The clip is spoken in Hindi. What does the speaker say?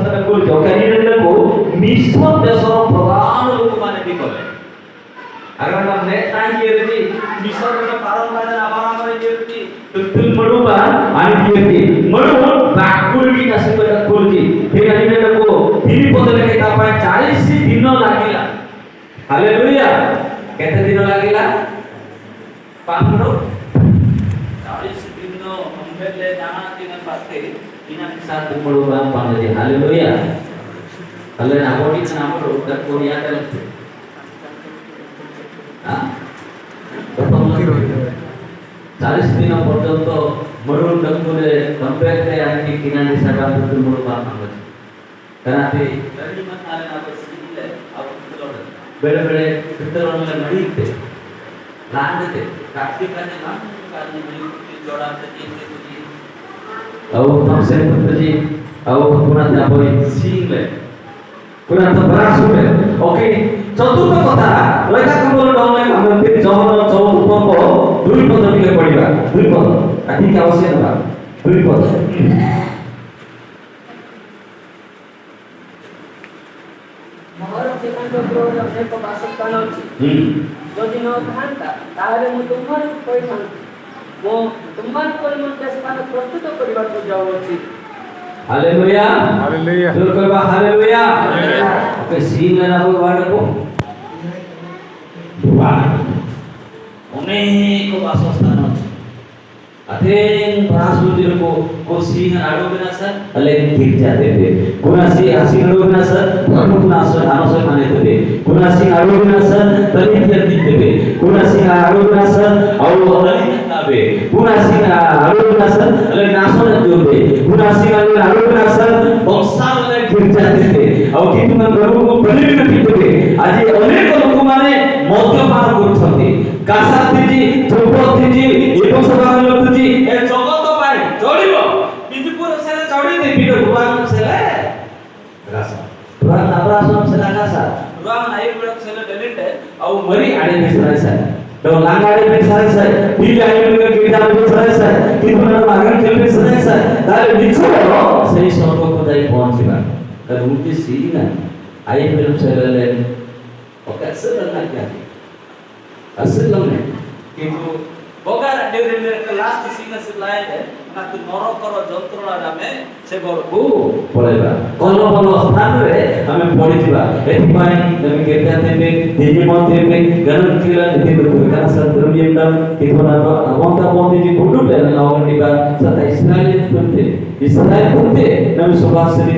ସାଥରେ କରୁଛ କ୍ୟାଣ୍ଡିଡେଟକୁ ମିଶ୍ର ଦେଶର ପ୍ରଧାନ ଲୋକମାନେ ବି କଲେ ଆଗର ନେ କାହିଁ ଇଏରେ ମିଶ୍ରର ପାରମ୍ପରିକ ଆବାରାମରେ ଇଏରେ ତୁଲ ମଡୁବା ଆଣି ଦିଏති ମଡୁ ବାକୁର ବି ନାସିକଟା କରୁଛି ସେ କ୍ୟାଣ୍ଡିଡେଟକୁ ତିନି ପଦ ଲେଖେ ତା ପାଇଁ 40 ଦିନ ଲାଗିଲା ହାଲେଲୁୟା କେତେ ଦିନ ଲାଗିଲା ପାଖରୁ 40 ଦିନ ଅମ୍ବେଲେ ଜାଣା ଦିନ ପାତେ इना साथ मडुबा पांगजे हालेलुया हल्ले नाबोटी नामरो उधर कोरिया कर हां 40 दिन पर्यंत मडुल डंगुले कंपेयर रे आनी किनानी साडा तुल मडुबा पांगजे कनाते लड़ी मत आले ना बसिले अब बेले बेले पितरोनले नडीते लांडते काटी काने ना काने मिली जोड़ाते तीन ଆଉ ତମସେ ପତ୍ରଜି ଆଉ ପୁରା ଯାବଇ ସିଲେ ପୁରା ତ ବରାସୁବେ ଓକେ ଚତୁର୍ଥ କଥା ଲେଖା কম্বল ডমে আমরা জহর চৌপক দুই পদ দিকে পড়িবা দুই পদ আটি কি আবশ্যক না দুই পদ মহর জীবন গ্রহ অনেক বাসস্থান আছে যদি ন থাকতা তাহলে মু তোমার কইতাম वो तुम्हारे परिमंडल से पान प्रस्तुत परिवार को जाओ छी हालेलुया हालेलुया जोर करबा हालेलुया ओके सीन ना भगवान को दुआ अनेक वासस्थान ଅଛି अथेन पराशुद्र को सीन आडो बिना सर अले ठीक जाते थे गुनासी आसी आडो बिना सर धर्मनाश आनस माने थे गुनासी आडो बिना सर दलित दिते थे गुनासी आडो बिना सर और दलित नाबे गुनासी आडो बिना सर अले नाशन जोते गुनासी आडो बिना सर बक्सार ले ठीक जाते थे और किंतु मन प्रभु को बलिविन ठीक थे आज अनेक लोक माने मद्यपान करछथि कासाती जी ध्रुपति जी एवं सभा लोक जी ए जगत पाए चढ़िबो बिदुपुर से चढ़ी दे बिडो भगवान से रासा भगवान अब्राहम से रासा भगवान आई ब्लॉक से डेलिट औ मरी आडे में सरासा तो लांगाडे में सरासा बिल आई में गिरदा में सरासा कि मन मागन के में सरासा तारे निछो सही स्वर्ग को जाई पहुंचबा त रूटी सीना आई फिल्म से ले ओके असल ना क्या असल में কিন্তু বগার ডেরিনের লাস্ট সিন আছে লাইনে না তো নরকর যন্ত্রণা নামে সে বড়কু পড়েবা কোন কোন স্থাନରେ আমি পড়িবা এতিপাই তুমি কেতে দেবে দিদি মতে দেবে গণন কিলা নীতি করবে কারণ সদ্রবিয়ম কিতনা আমতা বন্দি জি কুটুবে না অগনিবা সতা ইসরায়েল করতে নবী সুভাষিনী